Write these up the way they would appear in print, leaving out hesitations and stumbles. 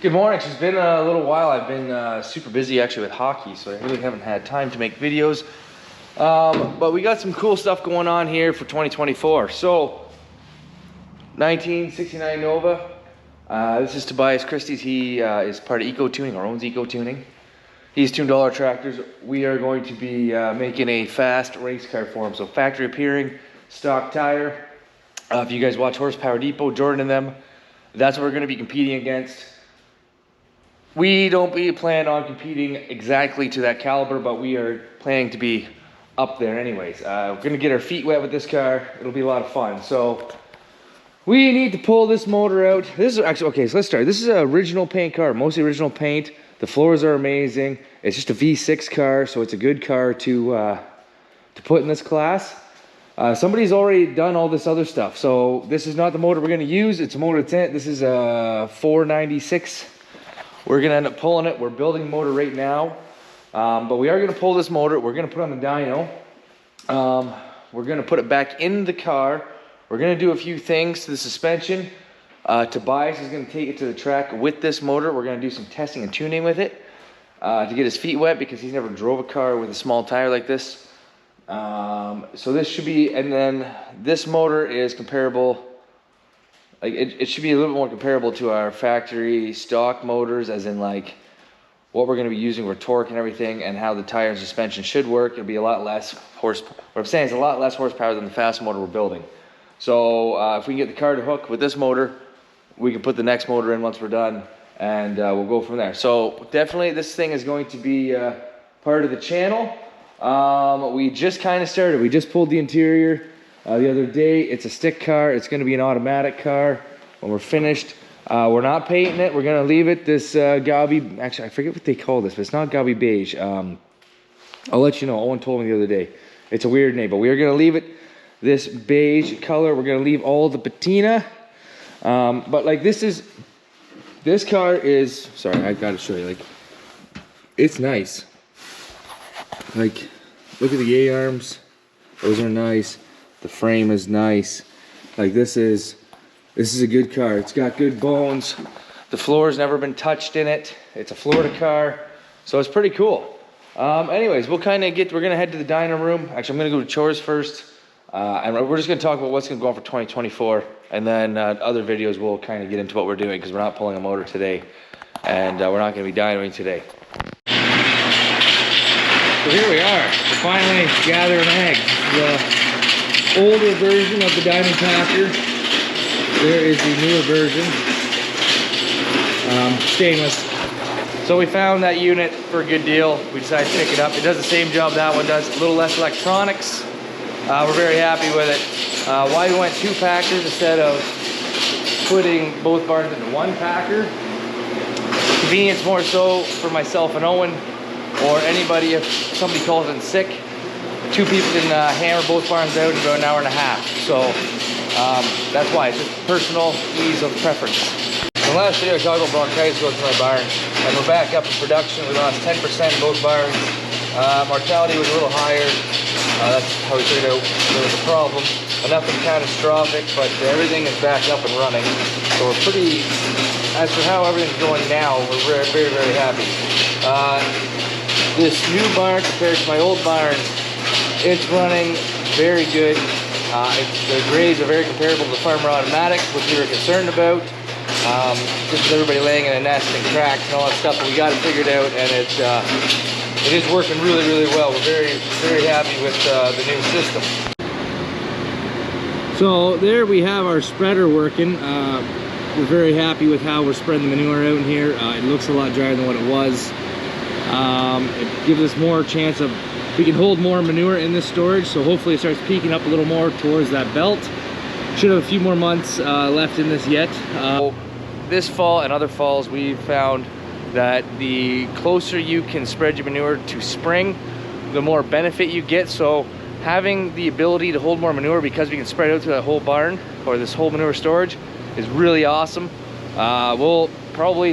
Good morning. It's been a little while. I've been super busy actually with hockey, so I really haven't had time to make videos. But we got some cool stuff going on here for 2024. So, 1969 Nova. This is Tobias Christie's. He is part of Eco Tuning, or owns Eco Tuning. He's tuned all our tractors. We are going to be making a fast race car for him. So factory appearing, stock tire. If you guys watch Horsepower Depot, Jordan and them, that's what we're going to be competing against. We don't plan on competing exactly to that caliber, but we are planning to be up there anyways. We're going to get our feet wet with this car. It'll be a lot of fun. So we need to pull this motor out. This is actually, okay, so let's start. This is an original paint car, mostly original paint. The floors are amazing. It's just a V6 car, so it's a good car to put in this class. Somebody's already done all this other stuff. So this is not the motor we're going to use. It's a motor tent. This is a 496. We're going to end up pulling it. We're building the motor right now. But we are going to pull this motor. We're going to put on the dyno. We're going to put it back in the car. We're going to do a few things to the suspension. Tobias is going to take it to the track with this motor. We're going to do some testing and tuning with it to get his feet wet because he's never drove a car with a small tire like this. So this should be, and then this motor is comparable. Like it should be a little bit more comparable to our factory stock motors, as in like what we're going to be using for torque and everything, and how the tire and suspension should work. It'll be a lot less horsepower. What I'm saying is a lot less horsepower than the fast motor we're building. So if we can get the car to hook with this motor, we can put the next motor in once we're done, and we'll go from there. So definitely this thing is going to be part of the channel. We just kind of started. We just pulled the interior the other day. It's a stick car. It's going to be an automatic car when we're finished. We're not painting it. We're going to leave it this Gabi. Actually, I forget what they call this, but it's not Gabi beige. I'll let you know. Owen told me the other day. It's a weird name, but we are going to leave it this beige color. We're going to leave all the patina. But like this car is, sorry, I got to show you. Like, it's nice. Like, look at the A-arms. Those are nice. The frame is nice. Like, this is a good car. It's got good bones. The floor's never been touched in it. It's a Florida car, so it's pretty cool. Anyways, we're gonna head to the dyno room. Actually, I'm gonna go to chores first, and we're just gonna talk about what's gonna go on for 2024, and then other videos we'll kind of get into what we're doing, because we're not pulling a motor today, and we're not gonna be dynoing today. So here we are. We're finally gathering eggs. The older version of the Diamond Packer. There is the newer version. Stainless. So we found that unit for a good deal. We decided to pick it up. It does the same job that one does. A little less electronics. We're very happy with it. Why we went 2 packers instead of putting both barns into 1 packer? Convenience more so for myself and Owen, or anybody if somebody calls in sick. 2 people can hammer both barns out in about an hour and a half. So that's why. It's just personal ease of preference. In the last video I talked about bronchitis going through my barn, and we're back up in production. We lost 10% in both barns. Mortality was a little higher. That's how we figured out there was a problem. Nothing catastrophic, but everything is back up and running. So we're pretty, as for how everything's going now, we're very, very, very happy. This new barn compared to my old barn, it's running very good. The grades are very comparable to the Farmer Automatics, which we were concerned about. Just with everybody laying in a nest and cracks and all that stuff, but we got it figured out, and it is working really, really well. We're very, very happy with the new system. So there we have our spreader working. We're very happy with how we're spreading the manure out in here. It looks a lot drier than what it was. It gives us more chance of, we can hold more manure in this storage, so hopefully it starts peaking up a little more towards that belt. Should have a few more months left in this yet. This fall and other falls, we found that the closer you can spread your manure to spring, the more benefit you get. So having the ability to hold more manure, because we can spread it out through that whole barn, or this whole manure storage, is really awesome. We'll probably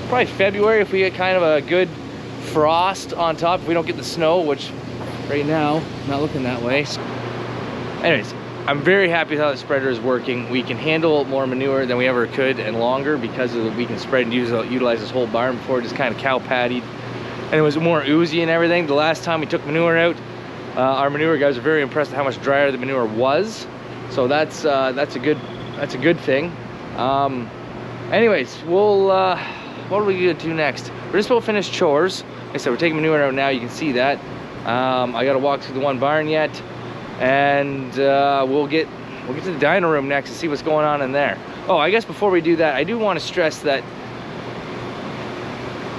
February, if we get kind of a good frost on top, if we don't get the snow, which right now not looking that way. Anyways, I'm very happy with how the spreader is working. We can handle more manure than we ever could and longer because of we can spread and utilize this whole barn. Before, just kind of cow pattied, and it was more oozy and everything. The last time we took manure out, our manure guys are very impressed with how much drier the manure was. So that's a good thing. Anyways, we'll what are we gonna do next? We're just about to finish chores. Like I said, we're taking manure out now. You can see that. I gotta walk through the one barn yet, and we'll get to the dyno room next to see what's going on in there. Oh, I guess before we do that, I do want to stress that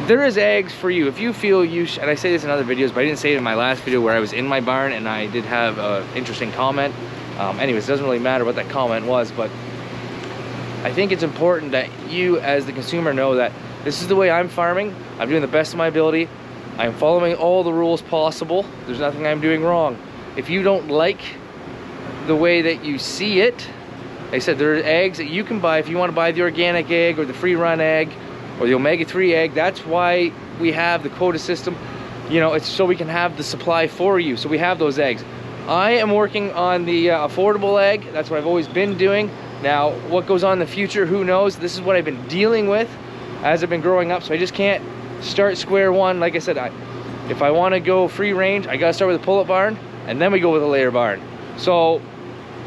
there is eggs for you if you feel you and I say this in other videos, but I didn't say it in my last video where I was in my barn and I did have an interesting comment. Anyways, it doesn't really matter what that comment was, but I think it's important that you as the consumer know that this is the way I'm farming. I'm doing the best of my ability. I'm following all the rules possible. There's nothing I'm doing wrong. If you don't like the way that you see it, like I said, there are eggs that you can buy if you want to buy the organic egg or the free run egg or the omega-3 egg. That's why we have the quota system. You know, it's so we can have the supply for you. So we have those eggs. I am working on the affordable egg. That's what I've always been doing. Now, what goes on in the future, who knows? This is what I've been dealing with as I've been growing up. So I just can't start square one. Like I said, if I want to go free range, I got to start with a pull-up barn, and then we go with a layer barn. So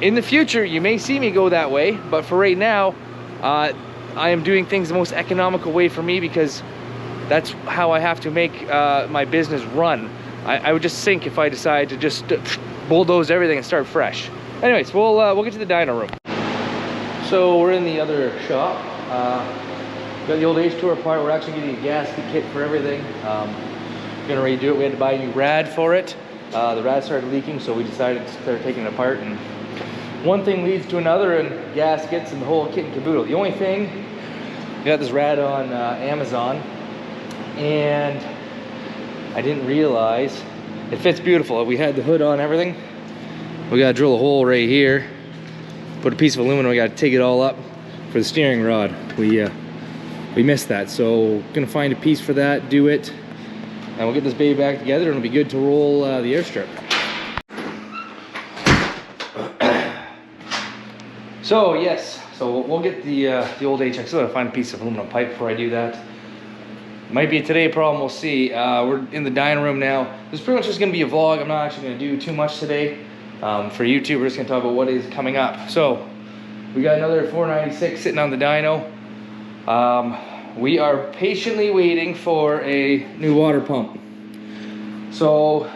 in the future, you may see me go that way, but for right now, I am doing things the most economical way for me because that's how I have to make my business run. I would just sink if I decide to just bulldoze everything and start fresh. Anyways, we'll get to the dyno room. So we're in the other shop. Got the old H2R part. We're actually getting a gasket kit for everything. Gonna redo it. We had to buy a new rad for it. The rad started leaking, so we decided to start taking it apart, and one thing leads to another, and gaskets and the whole kit and caboodle. The only thing, I got this rad on Amazon, and I didn't realize it fits beautiful. We had the hood on, everything. We gotta drill a hole right here, put a piece of aluminum. We gotta take it all up for the steering rod. We missed that, so gonna find a piece for that, do it, and we'll get this baby back together, and it'll be good to roll the airstrip. So yes, so we'll get the old HX. I still gotta find a piece of aluminum pipe before I do that. Might be a today problem, we'll see. We're in the dyno room now. This is pretty much just gonna be a vlog. I'm not actually gonna do too much today. For YouTube, we're just gonna talk about what is coming up. So we got another 496 sitting on the dyno. We are patiently waiting for a new water pump. So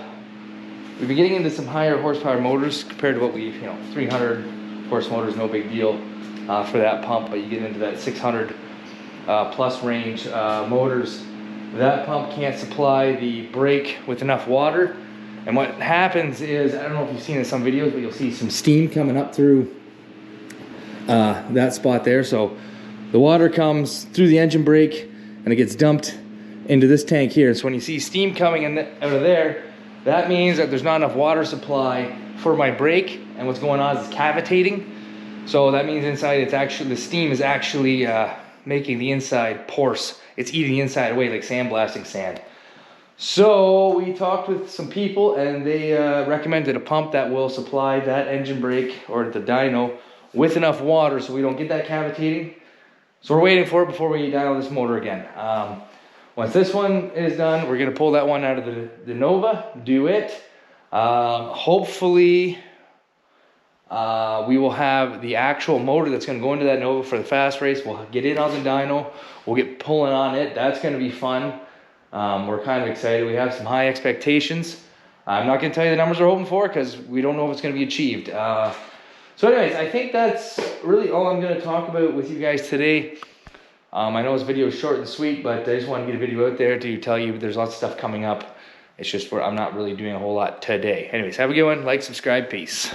we've been getting into some higher horsepower motors compared to what we, 300 horse motors, no big deal for that pump, but you get into that 600 plus range motors. That pump can't supply the brake with enough water, and what happens is, I don't know if you've seen in some videos, but you'll see some steam coming up through that spot there. So the water comes through the engine brake and it gets dumped into this tank here. So when you see steam coming in out of there, that means that there's not enough water supply for my brake, and what's going on is it's cavitating. So that means inside it's actually, the steam is actually making the inside porous. It's eating the inside away like sandblasting sand. So we talked with some people, and they recommended a pump that will supply that engine brake or the dyno with enough water so we don't get that cavitating. So we're waiting for it before we dyno this motor again. Once this one is done, we're gonna pull that one out of the Nova, do it. Hopefully we will have the actual motor that's gonna go into that Nova for the fast race. We'll get it on the dyno, we'll get pulling on it. That's gonna be fun. We're kind of excited. We have some high expectations. I'm not gonna tell you the numbers we're hoping for because we don't know if it's gonna be achieved. So anyways, I think that's really all I'm gonna talk about with you guys today. I know this video is short and sweet, but I just want to get a video out there to tell you there's lots of stuff coming up. It's just where I'm not really doing a whole lot today. Anyways, have a good one. Like, subscribe, peace.